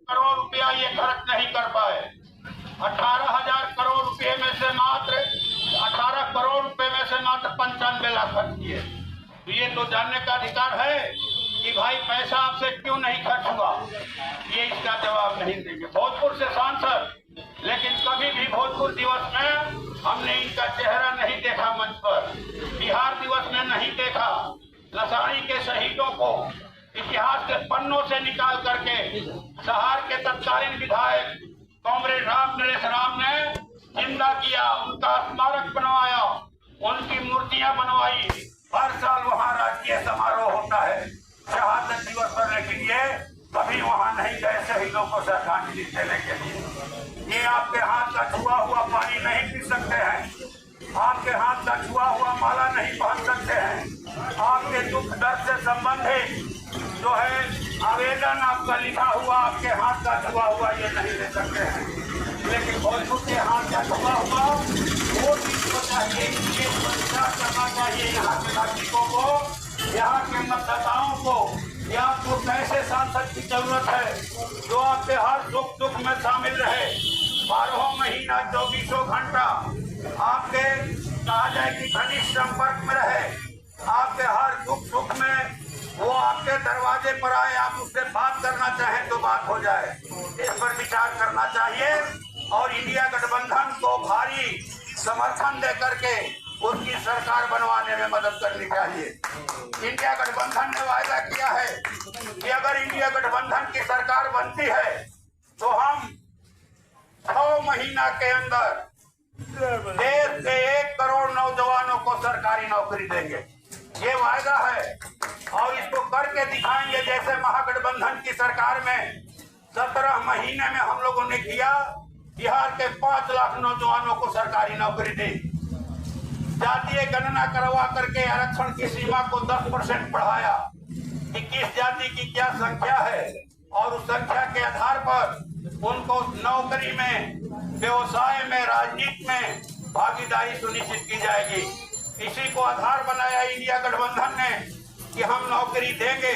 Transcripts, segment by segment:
करोड़ रुपया ये खर्च नहीं कर पाए। 18,000 करोड़ रुपए में से मात्र 18 करोड़ रुपए में से मात्र 95 लाख खर्च किए। तो ये तो जानने का अधिकार है कि भाई पैसा आपसे क्यों नहीं खर्च हुआ, ये इसका जवाब नहीं देंगे। भोजपुर से सांसद, लेकिन कभी भी भोजपुर दिवस में हमने इनका चेहरा नहीं देखा मंच पर, बिहार दिवस में नहीं देखा। लसाड़ी के शहीदों को इतिहास के पन्नों से निकाल करके सहार के तत्कालीन विधायक कॉमरेड राम नरेश राम ने जिंदा किया, उनका स्मारक बनवाया, उनकी मूर्तियां बनवाई। हर साल वहाँ राजकीय समारोह होता है शहादत दिवस पर, लेकिन ये कभी वहाँ नहीं गए शहीदों को श्रद्धांजलि देने के लिए। ये आपके हाथ का छुआ हुआ पानी नहीं पी सकते हैं, आपके हाथ का छुआ हुआ माला नहीं पहन सकते हैं, आपके दुख दर्द से संबंधित जो है आवेदन आपका लिखा हुआ आपके हाथ का छुआ हुआ ये नहीं ले सकते हैं। लेकिन भोजपुर के हाथ का छुआ हुआ वो चीज को चाहिए, ये विचार करना चाहिए यहाँ के नागरिकों को, यहाँ के मतदाताओं को। ये आपको कैसे सांसद की जरूरत है जो आपके हर सुख दुख में शामिल रहे, 12 महीना 24 घंटा आपके कहा जाए कि घनिष्ठ संपर्क में रहे, आपके हर दुख सुख में वो आपके दरवाजे पर आए, आप उससे बात करना चाहें तो बात हो जाए। इस पर विचार करना चाहिए और इंडिया गठबंधन को भारी समर्थन दे करके उसकी सरकार बनवाने में मदद करनी चाहिए। इंडिया गठबंधन ने वायदा किया है कि अगर इंडिया गठबंधन की सरकार बनती है तो हम 6 महीना के अंदर देश के 1 करोड़ नौजवानों को सरकारी नौकरी देंगे। ये वायदा है और इसको करके दिखाएंगे। जैसे महागठबंधन की सरकार में 17 महीने में हम लोगों ने किया, बिहार के 5 लाख नौजवानों को सरकारी नौकरी दी। जातीय गणना करवा करके आरक्षण की सीमा को 10% बढ़ाया कि किस जाति की क्या संख्या है और उस संख्या के आधार पर उनको नौकरी में, व्यवसाय में, राजनीति में भागीदारी सुनिश्चित की जाएगी। इसी को आधार बनाया इंडिया गठबंधन ने कि हम नौकरी देंगे।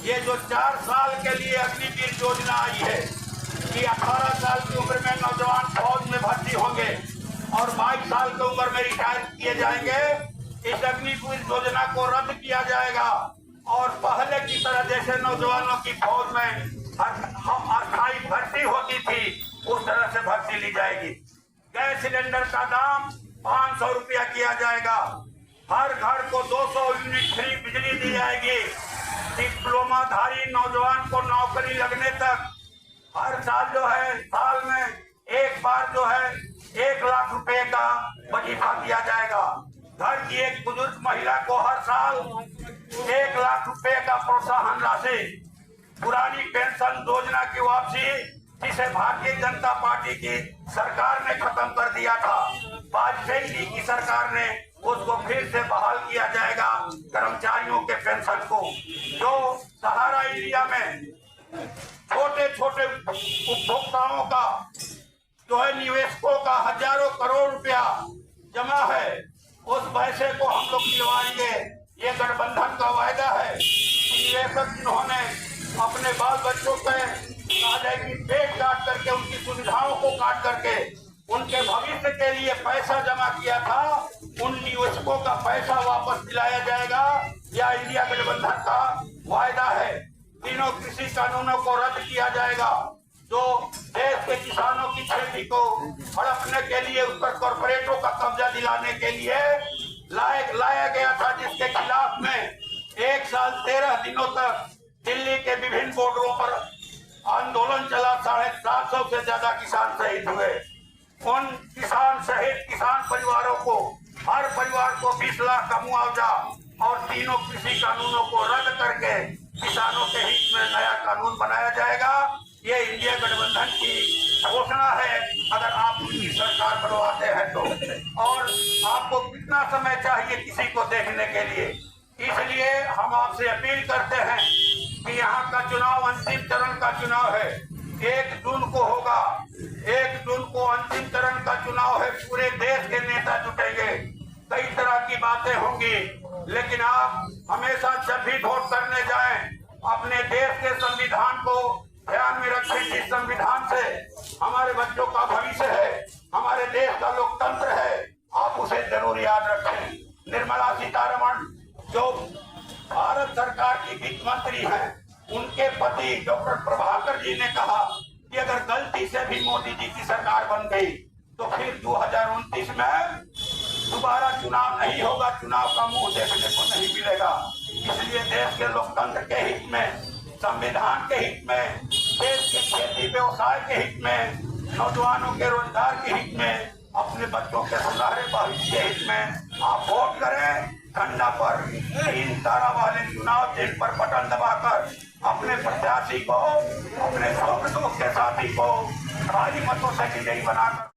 ये जो 4 साल के लिए अग्निवीर योजना आई है कि 18 साल की उम्र में नौजवान फौज में भर्ती होंगे और 22 साल की उम्र में रिटायर किए जाएंगे, इस अग्निवीर योजना को रद्द किया जाएगा और पहले की तरह जैसे नौजवानों की फौज में अस्थायी भर्ती होती थी उस तरह से भर्ती ली जाएगी। गैस सिलेंडर का दाम 500 रुपया किया जाएगा, हर घर को 200 यूनिट फ्री बिजली दी जाएगी। डिप्लोमाधारी नौजवान को नौकरी लगने तक हर साल जो है, साल में एक बार जो है 1 लाख रुपए का वजीफा दिया जाएगा। घर की एक बुजुर्ग महिला को हर साल 1 लाख रुपए का प्रोत्साहन राशि। पुरानी पेंशन योजना की वापसी जिसे भारतीय जनता पार्टी की सरकार ने खत्म कर दिया था, वाजपेयी जी की सरकार ने उसको फिर से बहाल किया जाएगा। कर्मचारियों के पेंशन को, जो सहारा इंडिया में छोटे छोटे उपभोक्ताओं का जो है, निवेशकों का हजारों करोड़ रुपया जमा है, उस पैसे को हम लोग दिलवाएंगे। ये गठबंधन का वायदा है कि निवेशक जिन्होंने अपने बाल बच्चों पे कहा जाए कि पेट काट करके, उनकी सुविधाओं को काट करके उनके भविष्य के लिए पैसा जमा किया था, उन निवेशकों का पैसा वापस दिलाया जाएगा। यह इंडिया गठबंधन का वायदा है। तीनों कृषि कानूनों को रद्द किया जाएगा जो देश के किसानों की खेती को हड़पने के लिए, उस पर कॉर्पोरेटों का कब्जा दिलाने के लिए लाया गया था, जिसके खिलाफ में 1 साल 13 दिनों तक दिल्ली के विभिन्न बॉर्डरों पर आंदोलन चला। 750 से ज्यादा किसान शहीद हुए। उन किसान शहीद किसान परिवारों को, हर परिवार को 20 लाख का मुआवजा और तीनों कृषि कानूनों को रद्द करके किसानों के हित में नया कानून बनाया जाएगा। ये इंडिया गठबंधन की घोषणा है अगर आप उनकी सरकार बनवाते हैं तो। और आपको कितना समय चाहिए किसी को देखने के लिए? इसलिए हम आपसे अपील करते हैं कि यहाँ का चुनाव अंतिम चरण का चुनाव है, 1 जून को होगा। 1 जून को अंतिम चरण का चुनाव है। पूरे देश के नेता जुटेंगे, कई तरह की बातें होंगी, लेकिन आप हमेशा जब भी वोट करने जाएं अपने देश के संविधान को ध्यान में रखें। हमारे बच्चों का भविष्य है, हमारे देश का लोकतंत्र है, आप उसे जरूर याद रखें। निर्मला सीतारमण जो भारत सरकार की वित्त मंत्री हैं, उनके पति डॉक्टर प्रभाकर जी ने कहा कि अगर गलती से भी मोदी जी की सरकार बन गई तो फिर 2029 में दोबारा चुनाव नहीं होगा, चुनाव का मुंह देखने को नहीं मिलेगा। इसलिए देश के लोकतंत्र के हित में, संविधान के हित में, देश के खेती व्यवसाय के हित में, नौजवानों के रोजगार के हित में, अपने बच्चों के सुनहरे भविष्य के हित में आप वोट करें। ठंडा पर 3 तारा वाले चुनाव चिन्ह पर बटन दबाकर अपने प्रत्याशी को, अपने सुख दुख के साथी को भारी मतों से विजयी बनाकर